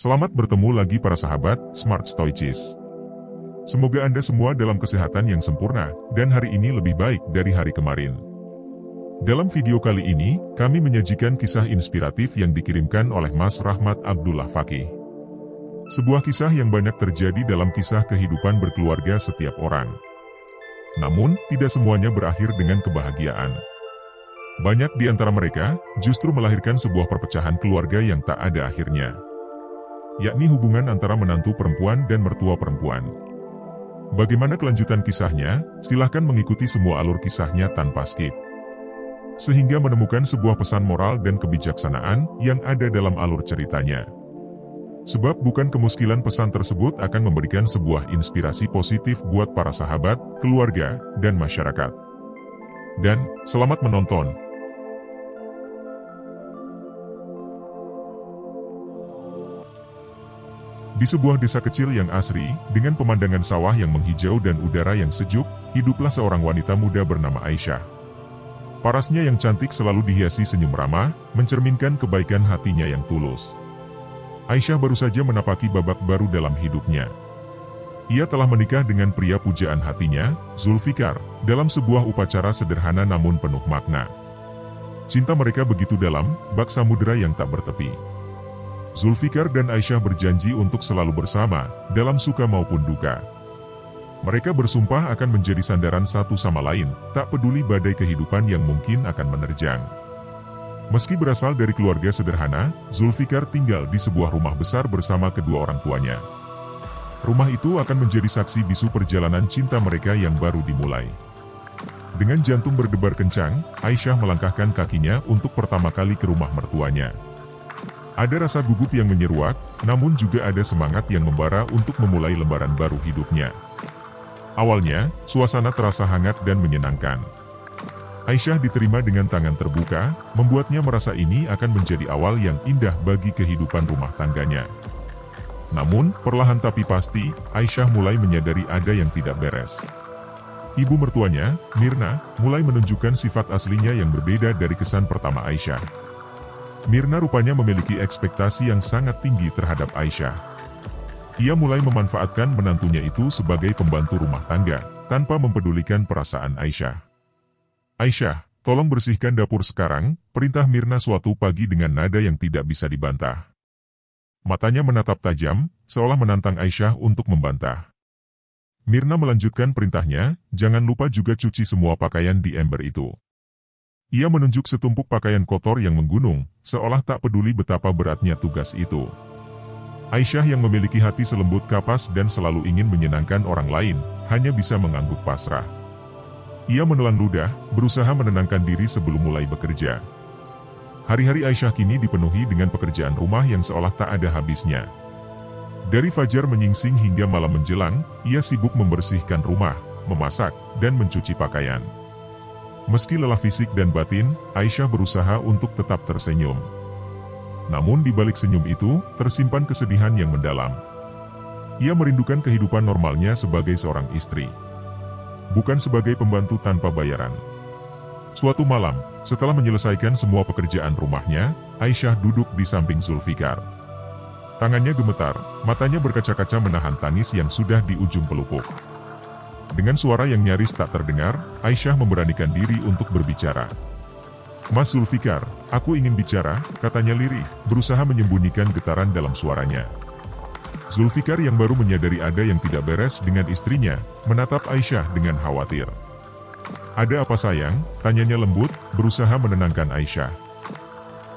Selamat bertemu lagi para sahabat Smart Stoicis. Semoga Anda semua dalam kesehatan yang sempurna, dan hari ini lebih baik dari hari kemarin. Dalam video kali ini, kami menyajikan kisah inspiratif yang dikirimkan oleh Mas Rahmat Abdullah Fakih. Sebuah kisah yang banyak terjadi dalam kisah kehidupan berkeluarga setiap orang. Namun, tidak semuanya berakhir dengan kebahagiaan. Banyak di antara mereka justru melahirkan sebuah perpecahan keluarga yang tak ada akhirnya, yakni hubungan antara menantu perempuan dan mertua perempuan. Bagaimana kelanjutan kisahnya? Silahkan mengikuti semua alur kisahnya tanpa skip, sehingga menemukan sebuah pesan moral dan kebijaksanaan yang ada dalam alur ceritanya. Sebab bukan kemuskilan pesan tersebut akan memberikan sebuah inspirasi positif buat para sahabat, keluarga, dan masyarakat. Dan, selamat menonton. Di sebuah desa kecil yang asri, dengan pemandangan sawah yang menghijau dan udara yang sejuk, hiduplah seorang wanita muda bernama Aisyah. Parasnya yang cantik selalu dihiasi senyum ramah, mencerminkan kebaikan hatinya yang tulus. Aisyah baru saja menapaki babak baru dalam hidupnya. Ia telah menikah dengan pria pujaan hatinya, Zulfikar, dalam sebuah upacara sederhana namun penuh makna. Cinta mereka begitu dalam, bak samudera yang tak bertepi. Zulfikar dan Aisyah berjanji untuk selalu bersama, dalam suka maupun duka. Mereka bersumpah akan menjadi sandaran satu sama lain, tak peduli badai kehidupan yang mungkin akan menerjang. Meski berasal dari keluarga sederhana, Zulfikar tinggal di sebuah rumah besar bersama kedua orang tuanya. Rumah itu akan menjadi saksi bisu perjalanan cinta mereka yang baru dimulai. Dengan jantung berdebar kencang, Aisyah melangkahkan kakinya untuk pertama kali ke rumah mertuanya. Ada rasa gugup yang menyeruak, namun juga ada semangat yang membara untuk memulai lembaran baru hidupnya. Awalnya, suasana terasa hangat dan menyenangkan. Aisyah diterima dengan tangan terbuka, membuatnya merasa ini akan menjadi awal yang indah bagi kehidupan rumah tangganya. Namun, perlahan tapi pasti, Aisyah mulai menyadari ada yang tidak beres. Ibu mertuanya, Mirna, mulai menunjukkan sifat aslinya yang berbeda dari kesan pertama Aisyah. Mirna rupanya memiliki ekspektasi yang sangat tinggi terhadap Aisyah. Ia mulai memanfaatkan menantunya itu sebagai pembantu rumah tangga, tanpa mempedulikan perasaan Aisyah. "Aisyah, tolong bersihkan dapur sekarang," perintah Mirna suatu pagi dengan nada yang tidak bisa dibantah. Matanya menatap tajam, seolah menantang Aisyah untuk membantah. Mirna melanjutkan perintahnya, "Jangan lupa juga cuci semua pakaian di ember itu." Ia menunjuk setumpuk pakaian kotor yang menggunung, seolah tak peduli betapa beratnya tugas itu. Aisyah yang memiliki hati selembut kapas dan selalu ingin menyenangkan orang lain, hanya bisa mengangguk pasrah. Ia menelan ludah, berusaha menenangkan diri sebelum mulai bekerja. Hari-hari Aisyah kini dipenuhi dengan pekerjaan rumah yang seolah tak ada habisnya. Dari fajar menyingsing hingga malam menjelang, ia sibuk membersihkan rumah, memasak, dan mencuci pakaian. Meski lelah fisik dan batin, Aisyah berusaha untuk tetap tersenyum. Namun di balik senyum itu, tersimpan kesedihan yang mendalam. Ia merindukan kehidupan normalnya sebagai seorang istri, bukan sebagai pembantu tanpa bayaran. Suatu malam, setelah menyelesaikan semua pekerjaan rumahnya, Aisyah duduk di samping Zulfikar. Tangannya gemetar, matanya berkaca-kaca menahan tangis yang sudah di ujung pelupuk. Dengan suara yang nyaris tak terdengar, Aisyah memberanikan diri untuk berbicara. "Mas Zulfikar, aku ingin bicara," katanya lirih, berusaha menyembunyikan getaran dalam suaranya. Zulfikar yang baru menyadari ada yang tidak beres dengan istrinya, menatap Aisyah dengan khawatir. "Ada apa sayang?" tanyanya lembut, berusaha menenangkan Aisyah.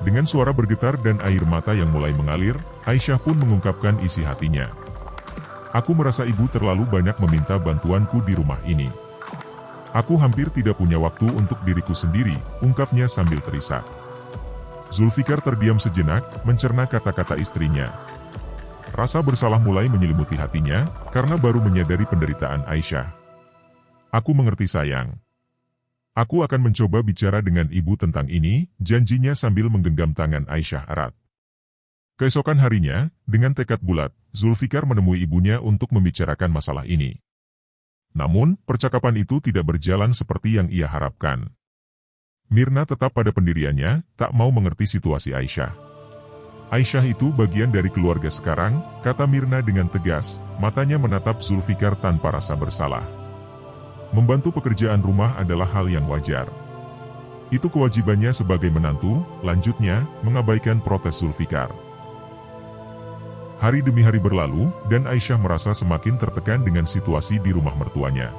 Dengan suara bergetar dan air mata yang mulai mengalir, Aisyah pun mengungkapkan isi hatinya. "Aku merasa ibu terlalu banyak meminta bantuanku di rumah ini. Aku hampir tidak punya waktu untuk diriku sendiri," ungkapnya sambil terisak. Zulfikar terdiam sejenak, mencerna kata-kata istrinya. Rasa bersalah mulai menyelimuti hatinya, karena baru menyadari penderitaan Aisyah. "Aku mengerti sayang. Aku akan mencoba bicara dengan ibu tentang ini," janjinya sambil menggenggam tangan Aisyah erat. Keesokan harinya, dengan tekad bulat, Zulfikar menemui ibunya untuk membicarakan masalah ini. Namun, percakapan itu tidak berjalan seperti yang ia harapkan. Mirna tetap pada pendiriannya, tak mau mengerti situasi Aisyah. Aisyah itu bagian dari keluarga sekarang, kata Mirna dengan tegas, matanya menatap Zulfikar tanpa rasa bersalah. Membantu pekerjaan rumah adalah hal yang wajar. Itu kewajibannya sebagai menantu, lanjutnya, mengabaikan protes Zulfikar. Hari demi hari berlalu, dan Aisyah merasa semakin tertekan dengan situasi di rumah mertuanya.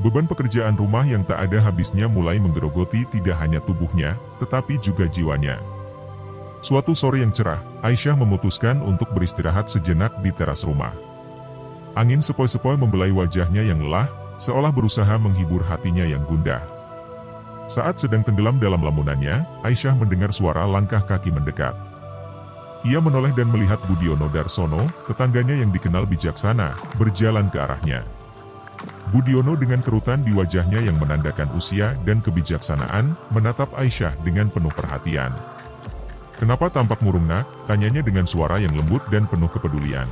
Beban pekerjaan rumah yang tak ada habisnya mulai menggerogoti tidak hanya tubuhnya, tetapi juga jiwanya. Suatu sore yang cerah, Aisyah memutuskan untuk beristirahat sejenak di teras rumah. Angin sepoi-sepoi membelai wajahnya yang lelah, seolah berusaha menghibur hatinya yang gundah. Saat sedang tenggelam dalam lamunannya, Aisyah mendengar suara langkah kaki mendekat. Ia menoleh dan melihat Budiono Darsono, tetangganya yang dikenal bijaksana, berjalan ke arahnya. Budiono dengan kerutan di wajahnya yang menandakan usia dan kebijaksanaan, menatap Aisyah dengan penuh perhatian. "Kenapa tampak murung nak?" tanyanya dengan suara yang lembut dan penuh kepedulian.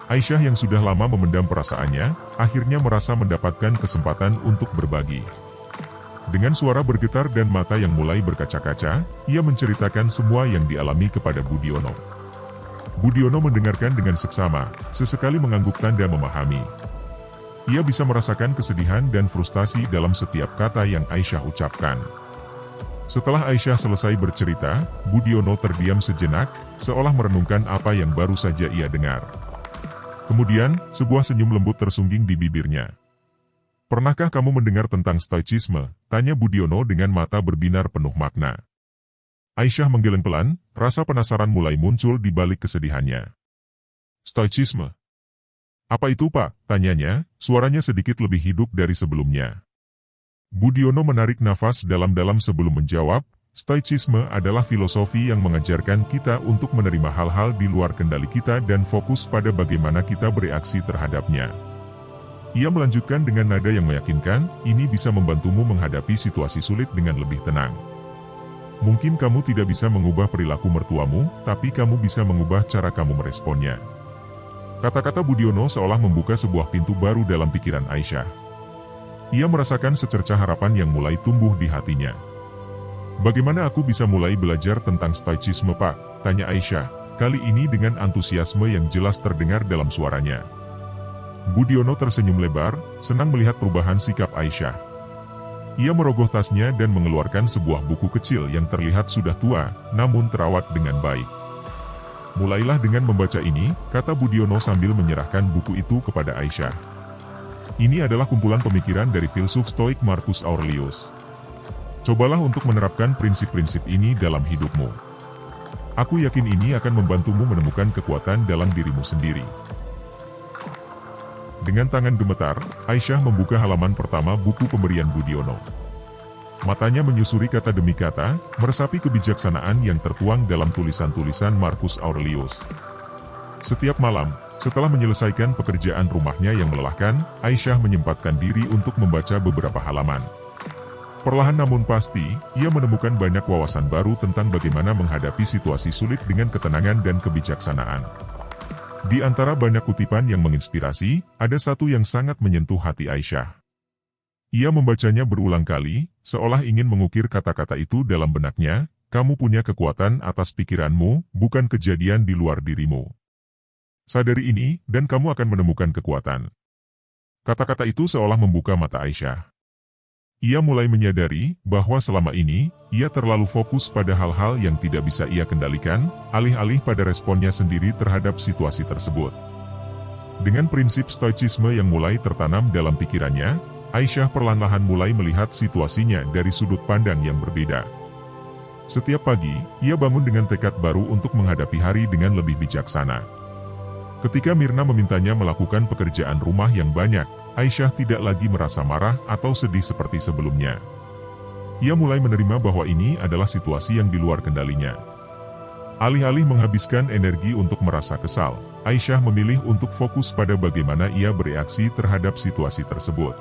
Aisyah yang sudah lama memendam perasaannya, akhirnya merasa mendapatkan kesempatan untuk berbagi. Dengan suara bergetar dan mata yang mulai berkaca-kaca, ia menceritakan semua yang dialami kepada Budiono. Budiono mendengarkan dengan seksama, sesekali mengangguk tanda memahami. Ia bisa merasakan kesedihan dan frustasi dalam setiap kata yang Aisyah ucapkan. Setelah Aisyah selesai bercerita, Budiono terdiam sejenak, seolah merenungkan apa yang baru saja ia dengar. Kemudian, sebuah senyum lembut tersungging di bibirnya. "Pernahkah kamu mendengar tentang stoicisme?" tanya Budiono dengan mata berbinar penuh makna. Aisyah menggeleng pelan, rasa penasaran mulai muncul di balik kesedihannya. "Stoicisme? Apa itu, Pak?" tanyanya, suaranya sedikit lebih hidup dari sebelumnya. Budiono menarik nafas dalam-dalam sebelum menjawab, "Stoicisme adalah filosofi yang mengajarkan kita untuk menerima hal-hal di luar kendali kita dan fokus pada bagaimana kita bereaksi terhadapnya." Ia melanjutkan dengan nada yang meyakinkan, "Ini bisa membantumu menghadapi situasi sulit dengan lebih tenang. Mungkin kamu tidak bisa mengubah perilaku mertuamu, tapi kamu bisa mengubah cara kamu meresponnya." Kata-kata Budiono seolah membuka sebuah pintu baru dalam pikiran Aisyah. Ia merasakan secercah harapan yang mulai tumbuh di hatinya. "Bagaimana aku bisa mulai belajar tentang stoicisme, Pak?" tanya Aisyah, kali ini dengan antusiasme yang jelas terdengar dalam suaranya. Budiono tersenyum lebar, senang melihat perubahan sikap Aisyah. Ia merogoh tasnya dan mengeluarkan sebuah buku kecil yang terlihat sudah tua, namun terawat dengan baik. "Mulailah dengan membaca ini," kata Budiono sambil menyerahkan buku itu kepada Aisyah. "Ini adalah kumpulan pemikiran dari filsuf Stoik Marcus Aurelius. Cobalah untuk menerapkan prinsip-prinsip ini dalam hidupmu. Aku yakin ini akan membantumu menemukan kekuatan dalam dirimu sendiri." Dengan tangan gemetar, Aisyah membuka halaman pertama buku pemberian Budiono. Matanya menyusuri kata demi kata, meresapi kebijaksanaan yang tertuang dalam tulisan-tulisan Marcus Aurelius. Setiap malam, setelah menyelesaikan pekerjaan rumahnya yang melelahkan, Aisyah menyempatkan diri untuk membaca beberapa halaman. Perlahan namun pasti, ia menemukan banyak wawasan baru tentang bagaimana menghadapi situasi sulit dengan ketenangan dan kebijaksanaan. Di antara banyak kutipan yang menginspirasi, ada satu yang sangat menyentuh hati Aisyah. Ia membacanya berulang kali, seolah ingin mengukir kata-kata itu dalam benaknya, "Kamu punya kekuatan atas pikiranmu, bukan kejadian di luar dirimu. Sadari ini, dan kamu akan menemukan kekuatan." Kata-kata itu seolah membuka mata Aisyah. Ia mulai menyadari bahwa selama ini, ia terlalu fokus pada hal-hal yang tidak bisa ia kendalikan, alih-alih pada responnya sendiri terhadap situasi tersebut. Dengan prinsip stoicisme yang mulai tertanam dalam pikirannya, Aisyah perlahan-lahan mulai melihat situasinya dari sudut pandang yang berbeda. Setiap pagi, ia bangun dengan tekad baru untuk menghadapi hari dengan lebih bijaksana. Ketika Mirna memintanya melakukan pekerjaan rumah yang banyak, Aisyah tidak lagi merasa marah atau sedih seperti sebelumnya. Ia mulai menerima bahwa ini adalah situasi yang di luar kendalinya. Alih-alih menghabiskan energi untuk merasa kesal, Aisyah memilih untuk fokus pada bagaimana ia bereaksi terhadap situasi tersebut.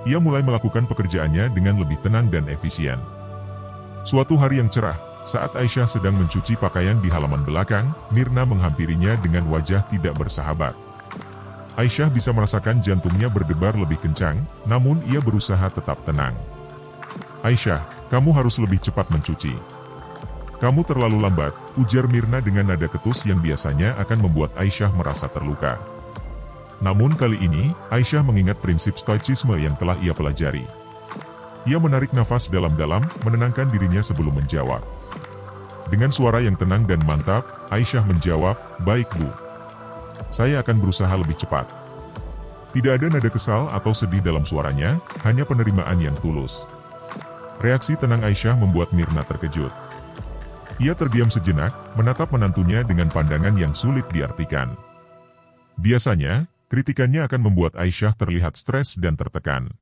Ia mulai melakukan pekerjaannya dengan lebih tenang dan efisien. Suatu hari yang cerah, saat Aisyah sedang mencuci pakaian di halaman belakang, Mirna menghampirinya dengan wajah tidak bersahabat. Aisyah bisa merasakan jantungnya berdebar lebih kencang, namun ia berusaha tetap tenang. "Aisyah, kamu harus lebih cepat mencuci. Kamu terlalu lambat, ujar Mirna dengan nada ketus yang biasanya akan membuat Aisyah merasa terluka. Namun kali ini, Aisyah mengingat prinsip stoicisme yang telah ia pelajari. Ia menarik nafas dalam-dalam, menenangkan dirinya sebelum menjawab. Dengan suara yang tenang dan mantap, Aisyah menjawab, "Baik Bu. Saya akan berusaha lebih cepat." Tidak ada nada kesal atau sedih dalam suaranya, hanya penerimaan yang tulus. Reaksi tenang Aisyah membuat Mirna terkejut. Ia terdiam sejenak, menatap menantunya dengan pandangan yang sulit diartikan. Biasanya, kritikannya akan membuat Aisyah terlihat stres dan tertekan.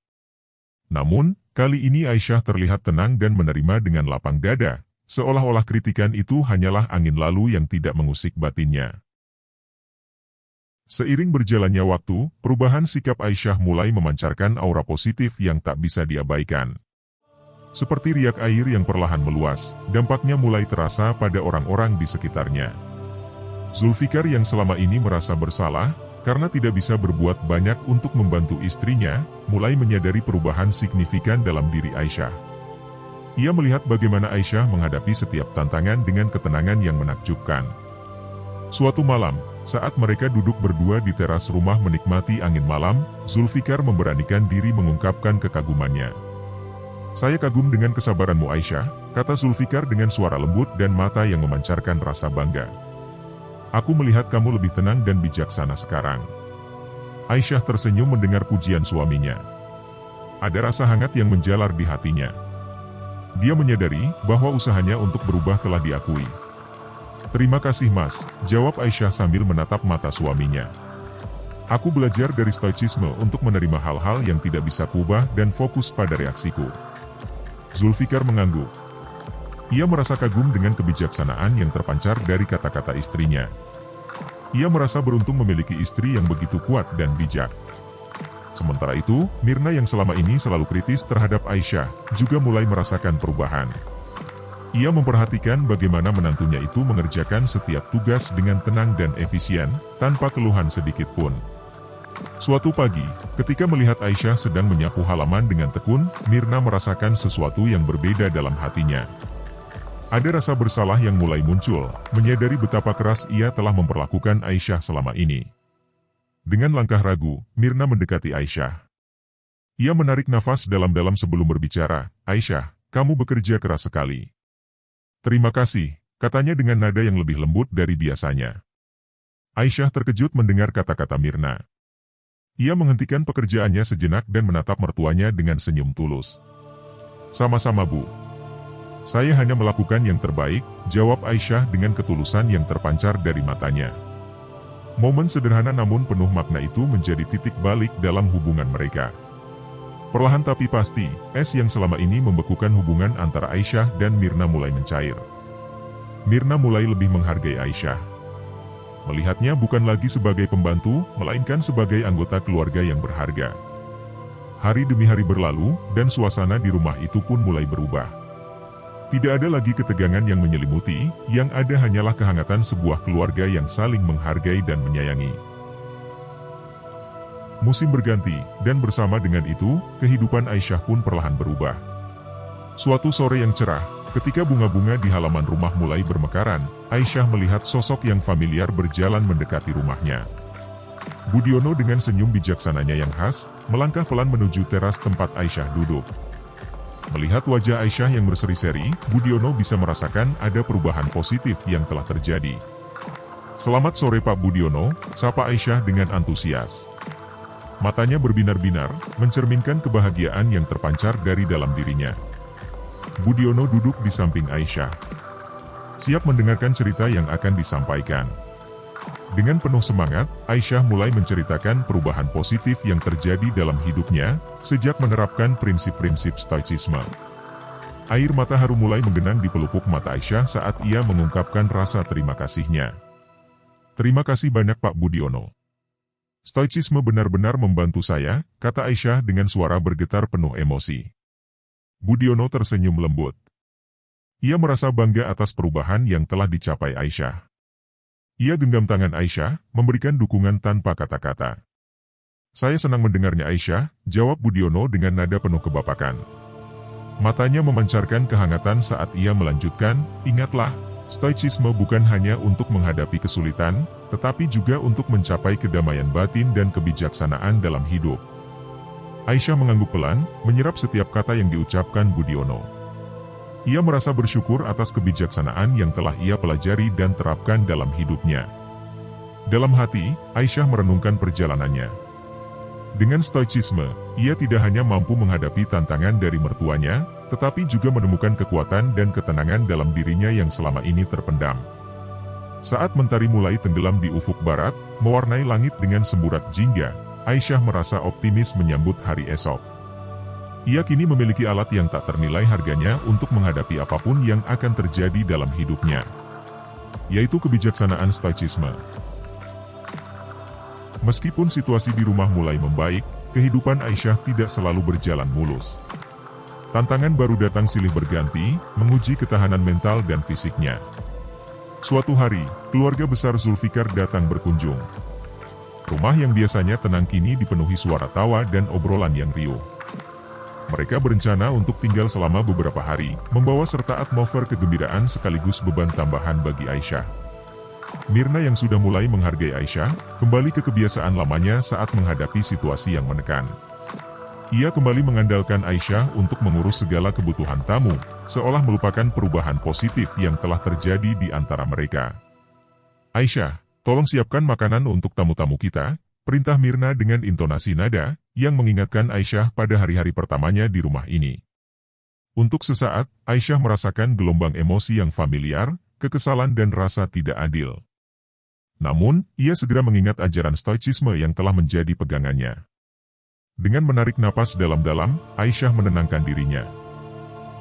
Namun, kali ini Aisyah terlihat tenang dan menerima dengan lapang dada, seolah-olah kritikan itu hanyalah angin lalu yang tidak mengusik batinnya. Seiring berjalannya waktu, perubahan sikap Aisyah mulai memancarkan aura positif yang tak bisa diabaikan. Seperti riak air yang perlahan meluas, dampaknya mulai terasa pada orang-orang di sekitarnya. Zulfikar yang selama ini merasa bersalah, karena tidak bisa berbuat banyak untuk membantu istrinya, mulai menyadari perubahan signifikan dalam diri Aisyah. Ia melihat bagaimana Aisyah menghadapi setiap tantangan dengan ketenangan yang menakjubkan. Suatu malam, saat mereka duduk berdua di teras rumah menikmati angin malam, Zulfikar memberanikan diri mengungkapkan kekagumannya. "Saya kagum dengan kesabaranmu Aisyah," kata Zulfikar dengan suara lembut dan mata yang memancarkan rasa bangga. "Aku melihat kamu lebih tenang dan bijaksana sekarang." Aisyah tersenyum mendengar pujian suaminya. Ada rasa hangat yang menjalar di hatinya. Dia menyadari bahwa usahanya untuk berubah telah diakui. "Terima kasih Mas," jawab Aisyah sambil menatap mata suaminya. "Aku belajar dari stoicisme untuk menerima hal-hal yang tidak bisa kuubah dan fokus pada reaksiku." Zulfikar mengangguk. Ia merasa kagum dengan kebijaksanaan yang terpancar dari kata-kata istrinya. Ia merasa beruntung memiliki istri yang begitu kuat dan bijak. Sementara itu, Mirna yang selama ini selalu kritis terhadap Aisyah, juga mulai merasakan perubahan. Ia memperhatikan bagaimana menantunya itu mengerjakan setiap tugas dengan tenang dan efisien, tanpa keluhan sedikit pun. Suatu pagi, ketika melihat Aisyah sedang menyapu halaman dengan tekun, Mirna merasakan sesuatu yang berbeda dalam hatinya. Ada rasa bersalah yang mulai muncul, menyadari betapa keras ia telah memperlakukan Aisyah selama ini. Dengan langkah ragu, Mirna mendekati Aisyah. Ia menarik nafas dalam-dalam sebelum berbicara, "Aisyah, kamu bekerja keras sekali." "Terima kasih," katanya dengan nada yang lebih lembut dari biasanya. Aisyah terkejut mendengar kata-kata Mirna. Ia menghentikan pekerjaannya sejenak dan menatap mertuanya dengan senyum tulus. "Sama-sama Bu. Saya hanya melakukan yang terbaik," jawab Aisyah dengan ketulusan yang terpancar dari matanya. Momen sederhana namun penuh makna itu menjadi titik balik dalam hubungan mereka. Perlahan tapi pasti, es yang selama ini membekukan hubungan antara Aisyah dan Mirna mulai mencair. Mirna mulai lebih menghargai Aisyah. Melihatnya bukan lagi sebagai pembantu, melainkan sebagai anggota keluarga yang berharga. Hari demi hari berlalu, dan suasana di rumah itu pun mulai berubah. Tidak ada lagi ketegangan yang menyelimuti, yang ada hanyalah kehangatan sebuah keluarga yang saling menghargai dan menyayangi. Musim berganti, dan bersama dengan itu, kehidupan Aisyah pun perlahan berubah. Suatu sore yang cerah, ketika bunga-bunga di halaman rumah mulai bermekaran, Aisyah melihat sosok yang familiar berjalan mendekati rumahnya. Budiono dengan senyum bijaksananya yang khas, melangkah pelan menuju teras tempat Aisyah duduk. Melihat wajah Aisyah yang berseri-seri, Budiono bisa merasakan ada perubahan positif yang telah terjadi. "Selamat sore Pak Budiono," sapa Aisyah dengan antusias. Matanya berbinar-binar, mencerminkan kebahagiaan yang terpancar dari dalam dirinya. Budiono duduk di samping Aisyah, siap mendengarkan cerita yang akan disampaikan. Dengan penuh semangat, Aisyah mulai menceritakan perubahan positif yang terjadi dalam hidupnya, sejak menerapkan prinsip-prinsip stoicisme. Air mata haru mulai menggenang di pelupuk mata Aisyah saat ia mengungkapkan rasa terima kasihnya. "Terima kasih banyak Pak Budiono. Stoicisme benar-benar membantu saya," kata Aisyah dengan suara bergetar penuh emosi. Budiono tersenyum lembut. Ia merasa bangga atas perubahan yang telah dicapai Aisyah. Ia genggam tangan Aisyah, memberikan dukungan tanpa kata-kata. "Saya senang mendengarnya Aisyah," jawab Budiono dengan nada penuh kebapakan. Matanya memancarkan kehangatan saat ia melanjutkan, "Ingatlah, stoicisme bukan hanya untuk menghadapi kesulitan, tetapi juga untuk mencapai kedamaian batin dan kebijaksanaan dalam hidup." Aisyah mengangguk pelan, menyerap setiap kata yang diucapkan Budiono. Ia merasa bersyukur atas kebijaksanaan yang telah ia pelajari dan terapkan dalam hidupnya. Dalam hati, Aisyah merenungkan perjalanannya. Dengan stoicisme, ia tidak hanya mampu menghadapi tantangan dari mertuanya, tetapi juga menemukan kekuatan dan ketenangan dalam dirinya yang selama ini terpendam. Saat mentari mulai tenggelam di ufuk barat, mewarnai langit dengan semburat jingga, Aisyah merasa optimis menyambut hari esok. Ia kini memiliki alat yang tak ternilai harganya untuk menghadapi apapun yang akan terjadi dalam hidupnya, yaitu kebijaksanaan stoicisme. Meskipun situasi di rumah mulai membaik, kehidupan Aisyah tidak selalu berjalan mulus. Tantangan baru datang silih berganti, menguji ketahanan mental dan fisiknya. Suatu hari, keluarga besar Zulfikar datang berkunjung. Rumah yang biasanya tenang kini dipenuhi suara tawa dan obrolan yang riuh. Mereka berencana untuk tinggal selama beberapa hari, membawa serta atmosfer kegembiraan sekaligus beban tambahan bagi Aisyah. Mirna yang sudah mulai menghargai Aisyah, kembali ke kebiasaan lamanya saat menghadapi situasi yang menekan. Ia kembali mengandalkan Aisyah untuk mengurus segala kebutuhan tamu, seolah melupakan perubahan positif yang telah terjadi di antara mereka. "Aisyah, tolong siapkan makanan untuk tamu-tamu kita," perintah Mirna dengan intonasi nada, yang mengingatkan Aisyah pada hari-hari pertamanya di rumah ini. Untuk sesaat, Aisyah merasakan gelombang emosi yang familiar, kekesalan dan rasa tidak adil. Namun, ia segera mengingat ajaran stoicisme yang telah menjadi pegangannya. Dengan menarik napas dalam-dalam, Aisyah menenangkan dirinya.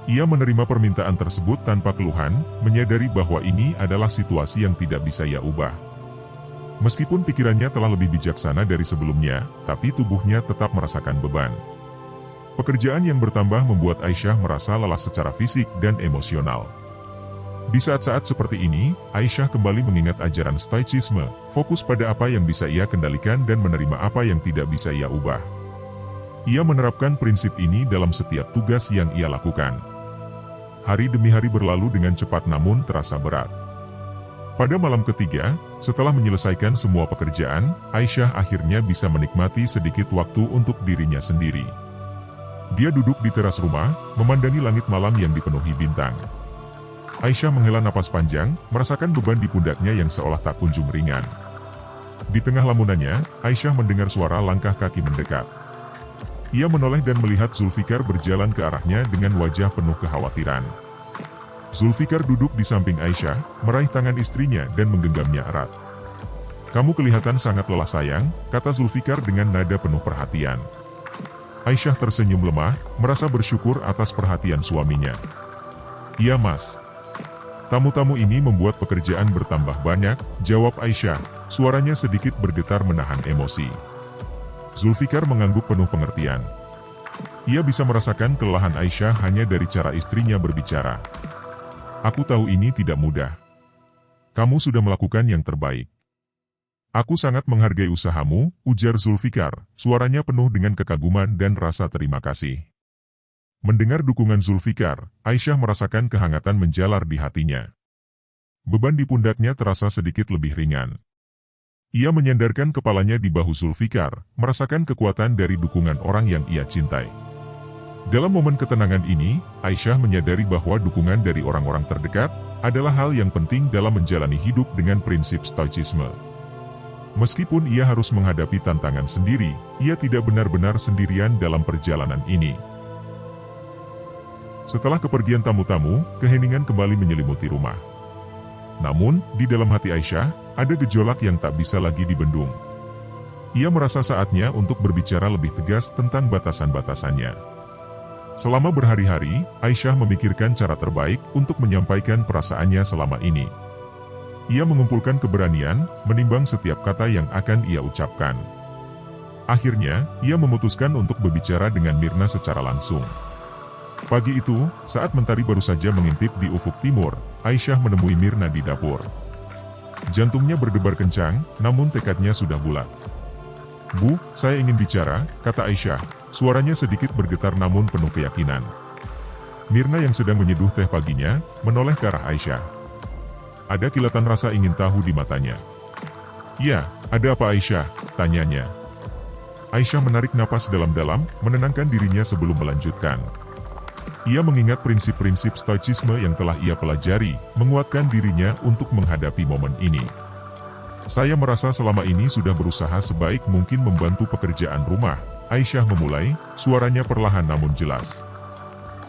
Ia menerima permintaan tersebut tanpa keluhan, menyadari bahwa ini adalah situasi yang tidak bisa ia ubah. Meskipun pikirannya telah lebih bijaksana dari sebelumnya, tapi tubuhnya tetap merasakan beban. Pekerjaan yang bertambah membuat Aisyah merasa lelah secara fisik dan emosional. Di saat-saat seperti ini, Aisyah kembali mengingat ajaran stoicisme, fokus pada apa yang bisa ia kendalikan dan menerima apa yang tidak bisa ia ubah. Ia menerapkan prinsip ini dalam setiap tugas yang ia lakukan. Hari demi hari berlalu dengan cepat namun terasa berat. Pada malam ketiga, setelah menyelesaikan semua pekerjaan, Aisyah akhirnya bisa menikmati sedikit waktu untuk dirinya sendiri. Dia duduk di teras rumah, memandangi langit malam yang dipenuhi bintang. Aisyah menghela napas panjang, merasakan beban di pundaknya yang seolah tak kunjung ringan. Di tengah lamunannya, Aisyah mendengar suara langkah kaki mendekat. Ia menoleh dan melihat Zulfikar berjalan ke arahnya dengan wajah penuh kekhawatiran. Zulfikar duduk di samping Aisyah, meraih tangan istrinya dan menggenggamnya erat. "Kamu kelihatan sangat lelah sayang," kata Zulfikar dengan nada penuh perhatian. Aisyah tersenyum lemah, merasa bersyukur atas perhatian suaminya. "Iya mas. Tamu-tamu ini membuat pekerjaan bertambah banyak," jawab Aisyah, suaranya sedikit bergetar menahan emosi. Zulfikar mengangguk penuh pengertian. Ia bisa merasakan kelelahan Aisyah hanya dari cara istrinya berbicara. "Aku tahu ini tidak mudah. Kamu sudah melakukan yang terbaik." "Aku sangat menghargai usahamu," ujar Zulfikar, suaranya penuh dengan kekaguman dan rasa terima kasih. Mendengar dukungan Zulfikar, Aisyah merasakan kehangatan menjalar di hatinya. Beban di pundaknya terasa sedikit lebih ringan. Ia menyandarkan kepalanya di bahu Zulfikar, merasakan kekuatan dari dukungan orang yang ia cintai. Dalam momen ketenangan ini, Aisyah menyadari bahwa dukungan dari orang-orang terdekat adalah hal yang penting dalam menjalani hidup dengan prinsip stoicisme. Meskipun ia harus menghadapi tantangan sendiri, ia tidak benar-benar sendirian dalam perjalanan ini. Setelah kepergian tamu-tamu, keheningan kembali menyelimuti rumah. Namun, di dalam hati Aisyah, ada gejolak yang tak bisa lagi dibendung. Ia merasa saatnya untuk berbicara lebih tegas tentang batasan-batasannya. Selama berhari-hari, Aisyah memikirkan cara terbaik untuk menyampaikan perasaannya selama ini. Ia mengumpulkan keberanian, menimbang setiap kata yang akan ia ucapkan. Akhirnya, ia memutuskan untuk berbicara dengan Mirna secara langsung. Pagi itu, saat mentari baru saja mengintip di ufuk timur, Aisyah menemui Mirna di dapur. Jantungnya berdebar kencang, namun tekadnya sudah bulat. "Bu, saya ingin bicara," kata Aisyah, suaranya sedikit bergetar namun penuh keyakinan. Mirna yang sedang menyeduh teh paginya, menoleh ke arah Aisyah. Ada kilatan rasa ingin tahu di matanya. "Ya, ada apa Aisyah?" tanyanya. Aisyah menarik napas dalam-dalam, menenangkan dirinya sebelum melanjutkan. Ia mengingat prinsip-prinsip stoicisme yang telah ia pelajari, menguatkan dirinya untuk menghadapi momen ini. "Saya merasa selama ini sudah berusaha sebaik mungkin membantu pekerjaan rumah," Aisyah memulai, suaranya perlahan namun jelas.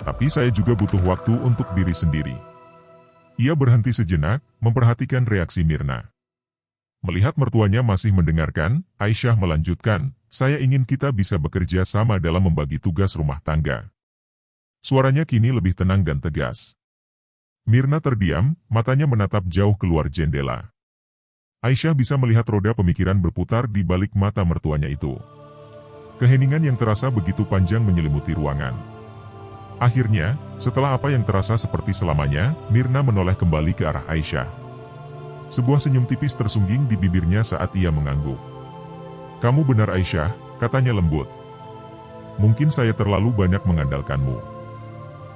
"Tapi saya juga butuh waktu untuk diri sendiri." Ia berhenti sejenak, memperhatikan reaksi Mirna. Melihat mertuanya masih mendengarkan, Aisyah melanjutkan, "Saya ingin kita bisa bekerja sama dalam membagi tugas rumah tangga." Suaranya kini lebih tenang dan tegas. Mirna terdiam, matanya menatap jauh keluar jendela. Aisyah bisa melihat roda pemikiran berputar di balik mata mertuanya itu. Keheningan yang terasa begitu panjang menyelimuti ruangan. Akhirnya, setelah apa yang terasa seperti selamanya, Mirna menoleh kembali ke arah Aisyah. Sebuah senyum tipis tersungging di bibirnya saat ia mengangguk. "Kamu benar Aisyah," katanya lembut. "Mungkin saya terlalu banyak mengandalkanmu.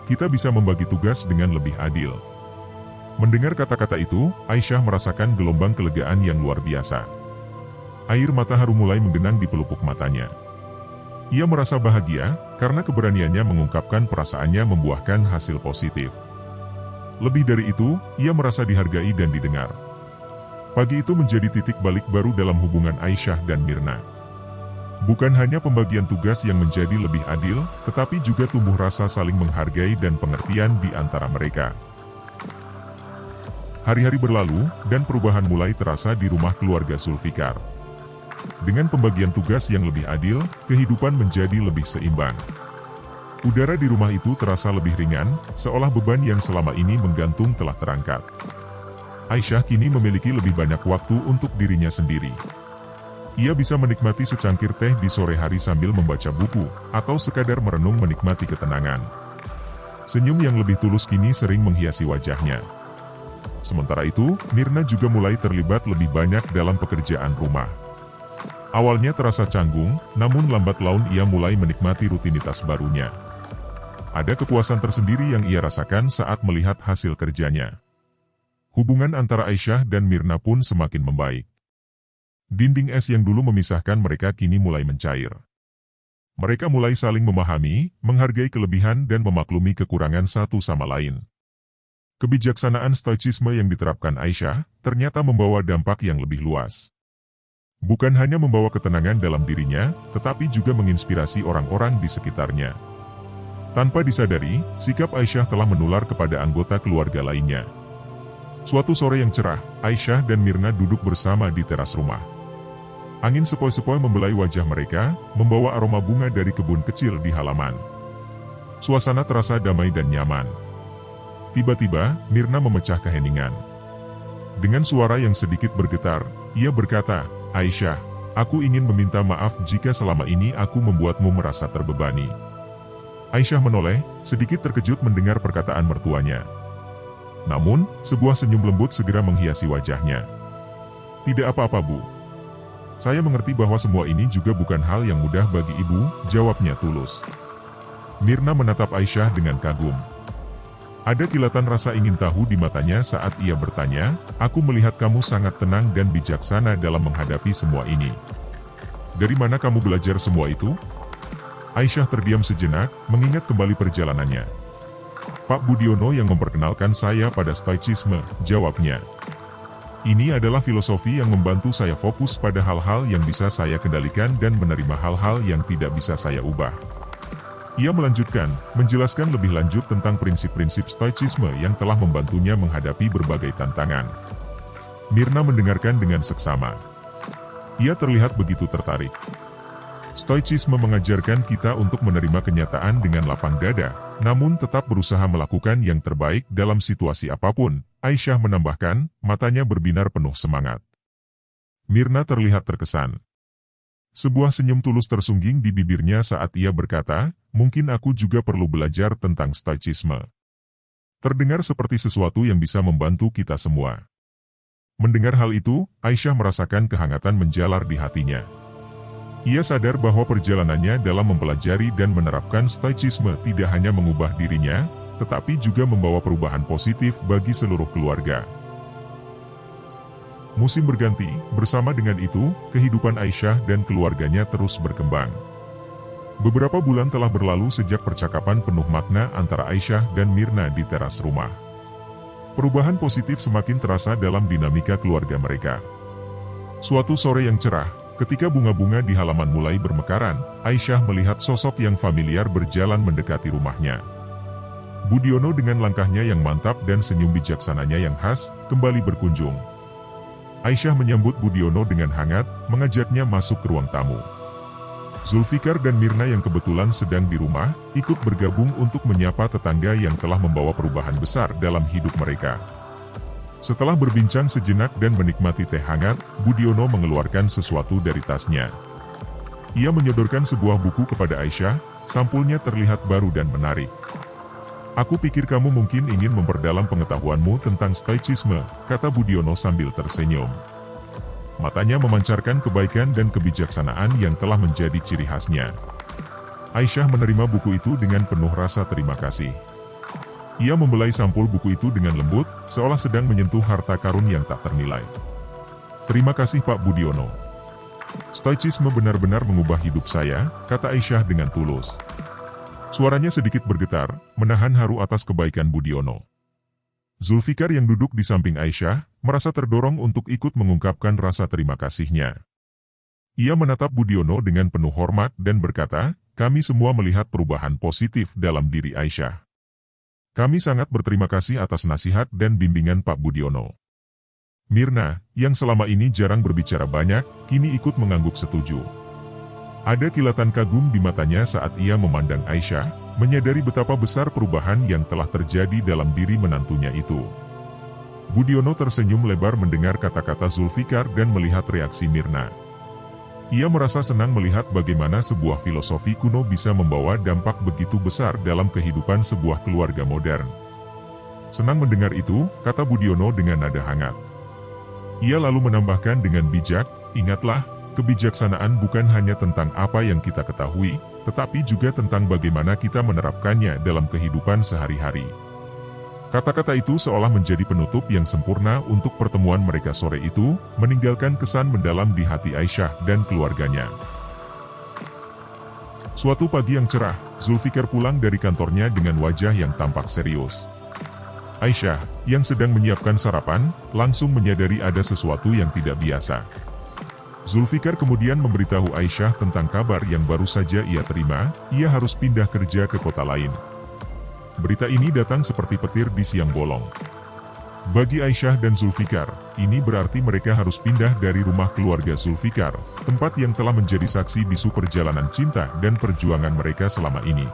Kita bisa membagi tugas dengan lebih adil." Mendengar kata-kata itu, Aisyah merasakan gelombang kelegaan yang luar biasa. Air mata haru mulai menggenang di pelupuk matanya. Ia merasa bahagia, karena keberaniannya mengungkapkan perasaannya membuahkan hasil positif. Lebih dari itu, ia merasa dihargai dan didengar. Pagi itu menjadi titik balik baru dalam hubungan Aisyah dan Mirna. Bukan hanya pembagian tugas yang menjadi lebih adil, tetapi juga tumbuh rasa saling menghargai dan pengertian di antara mereka. Hari-hari berlalu, dan perubahan mulai terasa di rumah keluarga Zulfikar. Dengan pembagian tugas yang lebih adil, kehidupan menjadi lebih seimbang. Udara di rumah itu terasa lebih ringan, seolah beban yang selama ini menggantung telah terangkat. Aisyah kini memiliki lebih banyak waktu untuk dirinya sendiri. Ia bisa menikmati secangkir teh di sore hari sambil membaca buku, atau sekadar merenung menikmati ketenangan. Senyum yang lebih tulus kini sering menghiasi wajahnya. Sementara itu, Mirna juga mulai terlibat lebih banyak dalam pekerjaan rumah. Awalnya terasa canggung, namun lambat laun ia mulai menikmati rutinitas barunya. Ada kepuasan tersendiri yang ia rasakan saat melihat hasil kerjanya. Hubungan antara Aisyah dan Mirna pun semakin membaik. Dinding es yang dulu memisahkan mereka kini mulai mencair. Mereka mulai saling memahami, menghargai kelebihan dan memaklumi kekurangan satu sama lain. Kebijaksanaan stoicisme yang diterapkan Aisyah ternyata membawa dampak yang lebih luas. Bukan hanya membawa ketenangan dalam dirinya, tetapi juga menginspirasi orang-orang di sekitarnya. Tanpa disadari, sikap Aisyah telah menular kepada anggota keluarga lainnya. Suatu sore yang cerah, Aisyah dan Mirna duduk bersama di teras rumah. Angin sepoi-sepoi membelai wajah mereka, membawa aroma bunga dari kebun kecil di halaman. Suasana terasa damai dan nyaman. Tiba-tiba, Mirna memecah keheningan. Dengan suara yang sedikit bergetar, ia berkata, "Aisyah, aku ingin meminta maaf jika selama ini aku membuatmu merasa terbebani." Aisyah menoleh, sedikit terkejut mendengar perkataan mertuanya. Namun, sebuah senyum lembut segera menghiasi wajahnya. "Tidak apa-apa, Bu. Saya mengerti bahwa semua ini juga bukan hal yang mudah bagi Ibu," jawabnya tulus. Mirna menatap Aisyah dengan kagum. Ada kilatan rasa ingin tahu di matanya saat ia bertanya, "Aku melihat kamu sangat tenang dan bijaksana dalam menghadapi semua ini. Dari mana kamu belajar semua itu?" Aisyah terdiam sejenak, mengingat kembali perjalanannya. "Pak Budiono yang memperkenalkan saya pada stoicisme," jawabnya. "Ini adalah filosofi yang membantu saya fokus pada hal-hal yang bisa saya kendalikan dan menerima hal-hal yang tidak bisa saya ubah." Ia melanjutkan, menjelaskan lebih lanjut tentang prinsip-prinsip stoicisme yang telah membantunya menghadapi berbagai tantangan. Mirna mendengarkan dengan seksama. Ia terlihat begitu tertarik. Stoicisme mengajarkan kita untuk menerima kenyataan dengan lapang dada, namun tetap berusaha melakukan yang terbaik dalam situasi apapun, Aisyah menambahkan, matanya berbinar penuh semangat. Mirna terlihat terkesan. Sebuah senyum tulus tersungging di bibirnya saat ia berkata, "Mungkin aku juga perlu belajar tentang stoicisme." Terdengar seperti sesuatu yang bisa membantu kita semua. Mendengar hal itu, Aisyah merasakan kehangatan menjalar di hatinya. Ia sadar bahwa perjalanannya dalam mempelajari dan menerapkan stoicisme tidak hanya mengubah dirinya, tetapi juga membawa perubahan positif bagi seluruh keluarga. Musim berganti, bersama dengan itu, kehidupan Aisyah dan keluarganya terus berkembang. Beberapa bulan telah berlalu sejak percakapan penuh makna antara Aisyah dan Mirna di teras rumah. Perubahan positif semakin terasa dalam dinamika keluarga mereka. Suatu sore yang cerah, ketika bunga-bunga di halaman mulai bermekaran, Aisyah melihat sosok yang familiar berjalan mendekati rumahnya. Budiono dengan langkahnya yang mantap dan senyum bijaksananya yang khas, kembali berkunjung. Aisyah menyambut Budiono dengan hangat, mengajaknya masuk ke ruang tamu. Zulfikar dan Mirna yang kebetulan sedang di rumah, ikut bergabung untuk menyapa tetangga yang telah membawa perubahan besar dalam hidup mereka. Setelah berbincang sejenak dan menikmati teh hangat, Budiono mengeluarkan sesuatu dari tasnya. Ia menyodorkan sebuah buku kepada Aisyah, sampulnya terlihat baru dan menarik. "Aku pikir kamu mungkin ingin memperdalam pengetahuanmu tentang stoicisme," kata Budiono sambil tersenyum. Matanya memancarkan kebaikan dan kebijaksanaan yang telah menjadi ciri khasnya. Aisyah menerima buku itu dengan penuh rasa terima kasih. Ia membelai sampul buku itu dengan lembut, seolah sedang menyentuh harta karun yang tak ternilai. "Terima kasih Pak Budiono. Stoicisme benar-benar mengubah hidup saya," kata Aisyah dengan tulus. Suaranya sedikit bergetar, menahan haru atas kebaikan Budiono. Zulfikar yang duduk di samping Aisyah, merasa terdorong untuk ikut mengungkapkan rasa terima kasihnya. Ia menatap Budiono dengan penuh hormat dan berkata, "Kami semua melihat perubahan positif dalam diri Aisyah. Kami sangat berterima kasih atas nasihat dan bimbingan Pak Budiono." Mirna, yang selama ini jarang berbicara banyak, kini ikut mengangguk setuju. Ada kilatan kagum di matanya saat ia memandang Aisyah, menyadari betapa besar perubahan yang telah terjadi dalam diri menantunya itu. Budiono tersenyum lebar mendengar kata-kata Zulfikar dan melihat reaksi Mirna. Ia merasa senang melihat bagaimana sebuah filosofi kuno bisa membawa dampak begitu besar dalam kehidupan sebuah keluarga modern. "Senang mendengar itu," kata Budiono dengan nada hangat. Ia lalu menambahkan dengan bijak, "Ingatlah, kebijaksanaan bukan hanya tentang apa yang kita ketahui, tetapi juga tentang bagaimana kita menerapkannya dalam kehidupan sehari-hari." Kata-kata itu seolah menjadi penutup yang sempurna untuk pertemuan mereka sore itu, meninggalkan kesan mendalam di hati Aisyah dan keluarganya. Suatu pagi yang cerah, Zulfikar pulang dari kantornya dengan wajah yang tampak serius. Aisyah, yang sedang menyiapkan sarapan, langsung menyadari ada sesuatu yang tidak biasa. Zulfikar kemudian memberitahu Aisyah tentang kabar yang baru saja ia terima, ia harus pindah kerja ke kota lain. Berita ini datang seperti petir di siang bolong. Bagi Aisyah dan Zulfikar, ini berarti mereka harus pindah dari rumah keluarga Zulfikar, tempat yang telah menjadi saksi bisu perjalanan cinta dan perjuangan mereka selama ini.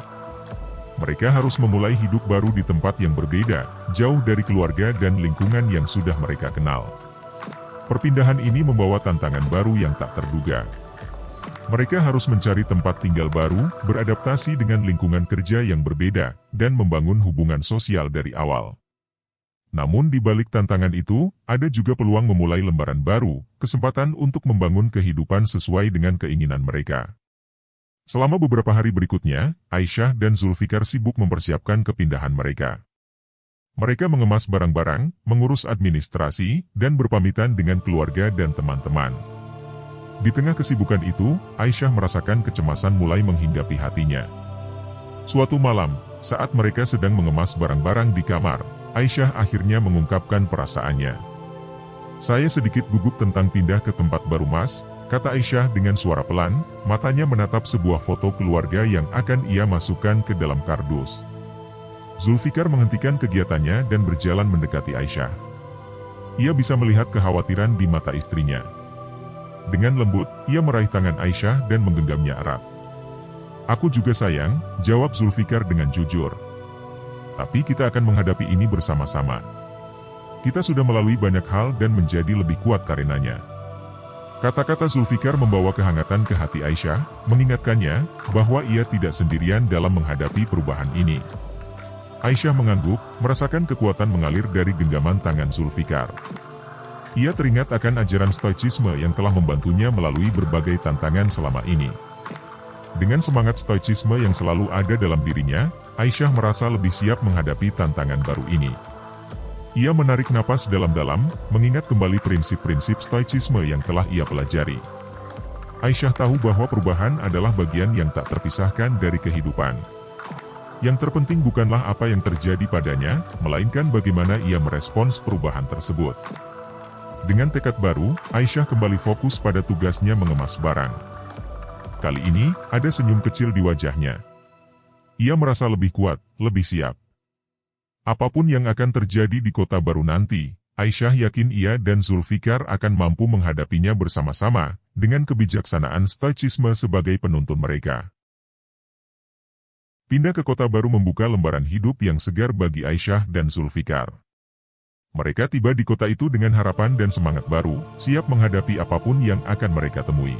Mereka harus memulai hidup baru di tempat yang berbeda, jauh dari keluarga dan lingkungan yang sudah mereka kenal. Perpindahan ini membawa tantangan baru yang tak terduga. Mereka harus mencari tempat tinggal baru, beradaptasi dengan lingkungan kerja yang berbeda, dan membangun hubungan sosial dari awal. Namun di balik tantangan itu, ada juga peluang memulai lembaran baru, kesempatan untuk membangun kehidupan sesuai dengan keinginan mereka. Selama beberapa hari berikutnya, Aisyah dan Zulfikar sibuk mempersiapkan kepindahan mereka. Mereka mengemas barang-barang, mengurus administrasi, dan berpamitan dengan keluarga dan teman-teman. Di tengah kesibukan itu, Aisyah merasakan kecemasan mulai menghinggapi hatinya. Suatu malam, saat mereka sedang mengemas barang-barang di kamar, Aisyah akhirnya mengungkapkan perasaannya. "Saya sedikit gugup tentang pindah ke tempat baru Mas," kata Aisyah dengan suara pelan, matanya menatap sebuah foto keluarga yang akan ia masukkan ke dalam kardus. Zulfikar menghentikan kegiatannya dan berjalan mendekati Aisyah. Ia bisa melihat kekhawatiran di mata istrinya. Dengan lembut, ia meraih tangan Aisyah dan menggenggamnya erat. "Aku juga sayang," jawab Zulfikar dengan jujur. "Tapi kita akan menghadapi ini bersama-sama. Kita sudah melalui banyak hal dan menjadi lebih kuat karenanya." Kata-kata Zulfikar membawa kehangatan ke hati Aisyah, mengingatkannya bahwa ia tidak sendirian dalam menghadapi perubahan ini. Aisyah mengangguk, merasakan kekuatan mengalir dari genggaman tangan Zulfikar. Ia teringat akan ajaran stoicisme yang telah membantunya melalui berbagai tantangan selama ini. Dengan semangat stoicisme yang selalu ada dalam dirinya, Aisyah merasa lebih siap menghadapi tantangan baru ini. Ia menarik napas dalam-dalam, mengingat kembali prinsip-prinsip stoicisme yang telah ia pelajari. Aisyah tahu bahwa perubahan adalah bagian yang tak terpisahkan dari kehidupan. Yang terpenting bukanlah apa yang terjadi padanya, melainkan bagaimana ia merespons perubahan tersebut. Dengan tekad baru, Aisyah kembali fokus pada tugasnya mengemas barang. Kali ini, ada senyum kecil di wajahnya. Ia merasa lebih kuat, lebih siap. Apapun yang akan terjadi di kota baru nanti, Aisyah yakin ia dan Zulfikar akan mampu menghadapinya bersama-sama, dengan kebijaksanaan stoicisme sebagai penuntun mereka. Pindah ke kota baru membuka lembaran hidup yang segar bagi Aisyah dan Zulfikar. Mereka tiba di kota itu dengan harapan dan semangat baru, siap menghadapi apapun yang akan mereka temui.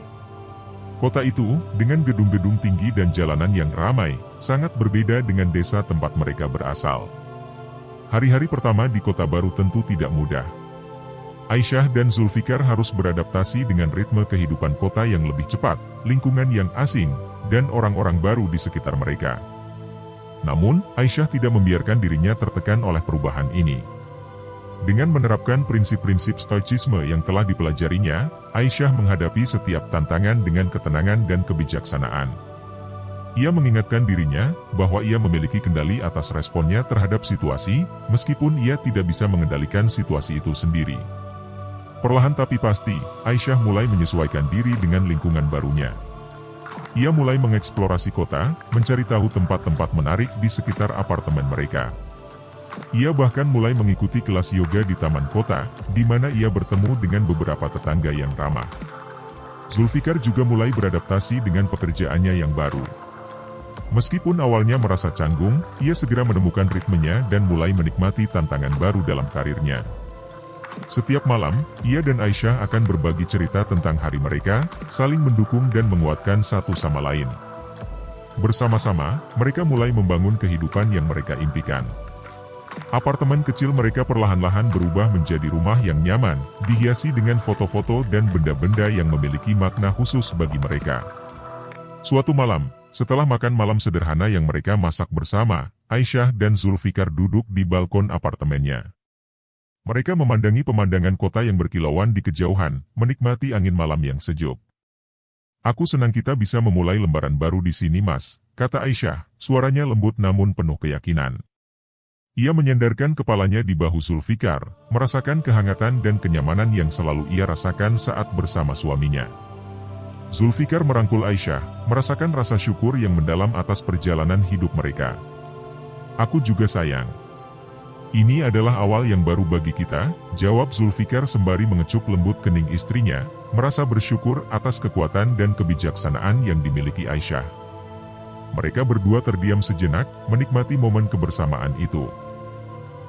Kota itu, dengan gedung-gedung tinggi dan jalanan yang ramai, sangat berbeda dengan desa tempat mereka berasal. Hari-hari pertama di kota baru tentu tidak mudah. Aisyah dan Zulfikar harus beradaptasi dengan ritme kehidupan kota yang lebih cepat, lingkungan yang asing, dan orang-orang baru di sekitar mereka. Namun, Aisyah tidak membiarkan dirinya tertekan oleh perubahan ini. Dengan menerapkan prinsip-prinsip stoicisme yang telah dipelajarinya, Aisyah menghadapi setiap tantangan dengan ketenangan dan kebijaksanaan. Ia mengingatkan dirinya bahwa ia memiliki kendali atas responnya terhadap situasi, meskipun ia tidak bisa mengendalikan situasi itu sendiri. Perlahan tapi pasti, Aisyah mulai menyesuaikan diri dengan lingkungan barunya. Ia mulai mengeksplorasi kota, mencari tahu tempat-tempat menarik di sekitar apartemen mereka. Ia bahkan mulai mengikuti kelas yoga di taman kota, di mana ia bertemu dengan beberapa tetangga yang ramah. Zulfikar juga mulai beradaptasi dengan pekerjaannya yang baru. Meskipun awalnya merasa canggung, ia segera menemukan ritmenya dan mulai menikmati tantangan baru dalam karirnya. Setiap malam, ia dan Aisyah akan berbagi cerita tentang hari mereka, saling mendukung dan menguatkan satu sama lain. Bersama-sama, mereka mulai membangun kehidupan yang mereka impikan. Apartemen kecil mereka perlahan-lahan berubah menjadi rumah yang nyaman, dihiasi dengan foto-foto dan benda-benda yang memiliki makna khusus bagi mereka. Suatu malam, setelah makan malam sederhana yang mereka masak bersama, Aisyah dan Zulfikar duduk di balkon apartemennya. Mereka memandangi pemandangan kota yang berkilauan di kejauhan, menikmati angin malam yang sejuk. "Aku senang kita bisa memulai lembaran baru di sini, Mas," kata Aisyah, suaranya lembut namun penuh keyakinan. Ia menyandarkan kepalanya di bahu Zulfikar, merasakan kehangatan dan kenyamanan yang selalu ia rasakan saat bersama suaminya. Zulfikar merangkul Aisyah, merasakan rasa syukur yang mendalam atas perjalanan hidup mereka. "Aku juga sayang. Ini adalah awal yang baru bagi kita," jawab Zulfikar sembari mengecup lembut kening istrinya, merasa bersyukur atas kekuatan dan kebijaksanaan yang dimiliki Aisyah. Mereka berdua terdiam sejenak, menikmati momen kebersamaan itu.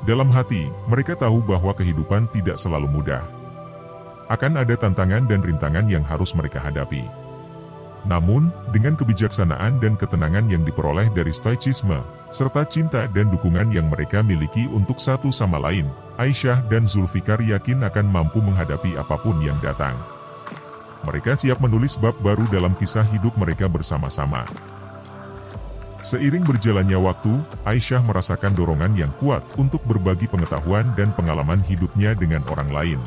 Dalam hati, mereka tahu bahwa kehidupan tidak selalu mudah. Akan ada tantangan dan rintangan yang harus mereka hadapi. Namun, dengan kebijaksanaan dan ketenangan yang diperoleh dari stoicisme, serta cinta dan dukungan yang mereka miliki untuk satu sama lain, Aisyah dan Zulfikar yakin akan mampu menghadapi apapun yang datang. Mereka siap menulis bab baru dalam kisah hidup mereka bersama-sama. Seiring berjalannya waktu, Aisyah merasakan dorongan yang kuat untuk berbagi pengetahuan dan pengalaman hidupnya dengan orang lain.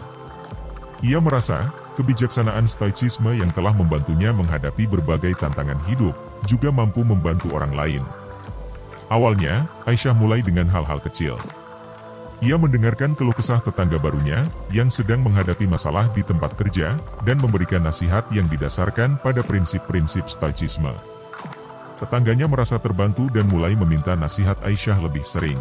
Ia merasa, kebijaksanaan stoicisme yang telah membantunya menghadapi berbagai tantangan hidup, juga mampu membantu orang lain. Awalnya, Aisyah mulai dengan hal-hal kecil. Ia mendengarkan keluh kesah tetangga barunya, yang sedang menghadapi masalah di tempat kerja, dan memberikan nasihat yang didasarkan pada prinsip-prinsip stoicisme. Tetangganya merasa terbantu dan mulai meminta nasihat Aisyah lebih sering.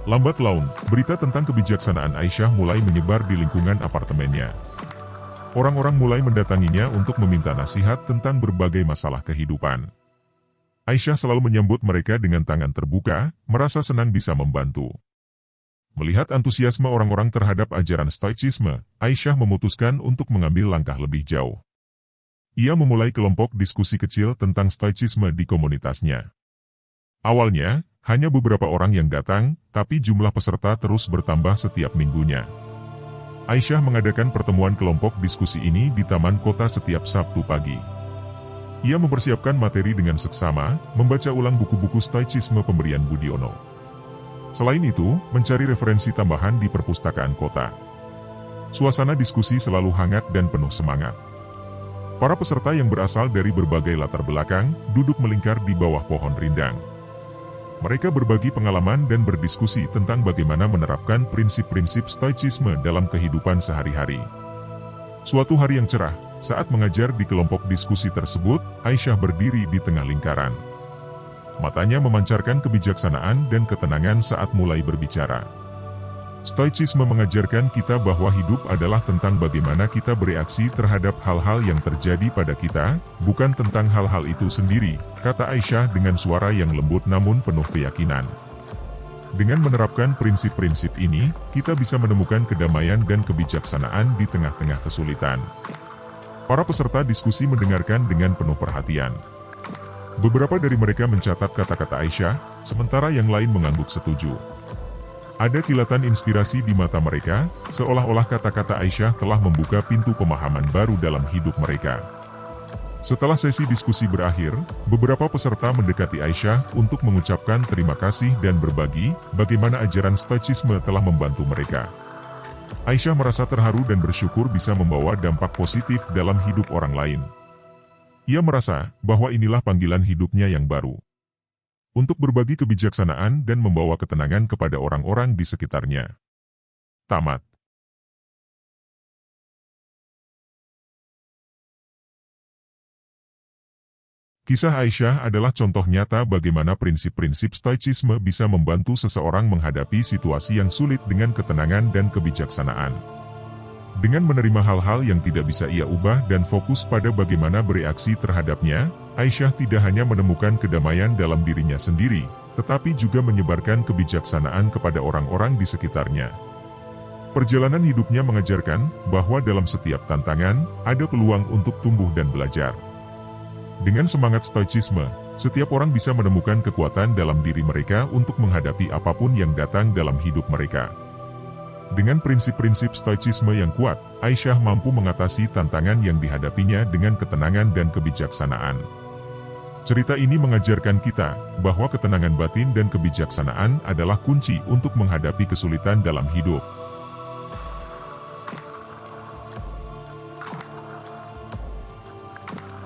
Lambat laun, berita tentang kebijaksanaan Aisyah mulai menyebar di lingkungan apartemennya. Orang-orang mulai mendatanginya untuk meminta nasihat tentang berbagai masalah kehidupan. Aisyah selalu menyambut mereka dengan tangan terbuka, merasa senang bisa membantu. Melihat antusiasme orang-orang terhadap ajaran stoicisme, Aisyah memutuskan untuk mengambil langkah lebih jauh. Ia memulai kelompok diskusi kecil tentang stoicisme di komunitasnya. Awalnya, hanya beberapa orang yang datang, tapi jumlah peserta terus bertambah setiap minggunya. Aisyah mengadakan pertemuan kelompok diskusi ini di taman kota setiap Sabtu pagi. Ia mempersiapkan materi dengan seksama, membaca ulang buku-buku Stoicisme pemberian Budiono. Selain itu, mencari referensi tambahan di perpustakaan kota. Suasana diskusi selalu hangat dan penuh semangat. Para peserta yang berasal dari berbagai latar belakang, duduk melingkar di bawah pohon rindang. Mereka berbagi pengalaman dan berdiskusi tentang bagaimana menerapkan prinsip-prinsip Stoicisme dalam kehidupan sehari-hari. Suatu hari yang cerah, saat mengajar di kelompok diskusi tersebut, Aisyah berdiri di tengah lingkaran. Matanya memancarkan kebijaksanaan dan ketenangan saat mulai berbicara. Stoicisme mengajarkan kita bahwa hidup adalah tentang bagaimana kita bereaksi terhadap hal-hal yang terjadi pada kita, bukan tentang hal-hal itu sendiri, kata Aisyah dengan suara yang lembut namun penuh keyakinan. Dengan menerapkan prinsip-prinsip ini, kita bisa menemukan kedamaian dan kebijaksanaan di tengah-tengah kesulitan. Para peserta diskusi mendengarkan dengan penuh perhatian. Beberapa dari mereka mencatat kata-kata Aisyah, sementara yang lain mengangguk setuju. Ada kilatan inspirasi di mata mereka, seolah-olah kata-kata Aisyah telah membuka pintu pemahaman baru dalam hidup mereka. Setelah sesi diskusi berakhir, beberapa peserta mendekati Aisyah untuk mengucapkan terima kasih dan berbagi bagaimana ajaran Stoicisme telah membantu mereka. Aisyah merasa terharu dan bersyukur bisa membawa dampak positif dalam hidup orang lain. Ia merasa bahwa inilah panggilan hidupnya yang baru. Untuk berbagi kebijaksanaan dan membawa ketenangan kepada orang-orang di sekitarnya. Tamat. Kisah Aisyah adalah contoh nyata bagaimana prinsip-prinsip Stoicisme bisa membantu seseorang menghadapi situasi yang sulit dengan ketenangan dan kebijaksanaan. Dengan menerima hal-hal yang tidak bisa ia ubah dan fokus pada bagaimana bereaksi terhadapnya, Aisyah tidak hanya menemukan kedamaian dalam dirinya sendiri, tetapi juga menyebarkan kebijaksanaan kepada orang-orang di sekitarnya. Perjalanan hidupnya mengajarkan bahwa dalam setiap tantangan, ada peluang untuk tumbuh dan belajar. Dengan semangat Stoicisme, setiap orang bisa menemukan kekuatan dalam diri mereka untuk menghadapi apapun yang datang dalam hidup mereka. Dengan prinsip-prinsip Stoicisme yang kuat, Aisyah mampu mengatasi tantangan yang dihadapinya dengan ketenangan dan kebijaksanaan. Cerita ini mengajarkan kita bahwa ketenangan batin dan kebijaksanaan adalah kunci untuk menghadapi kesulitan dalam hidup.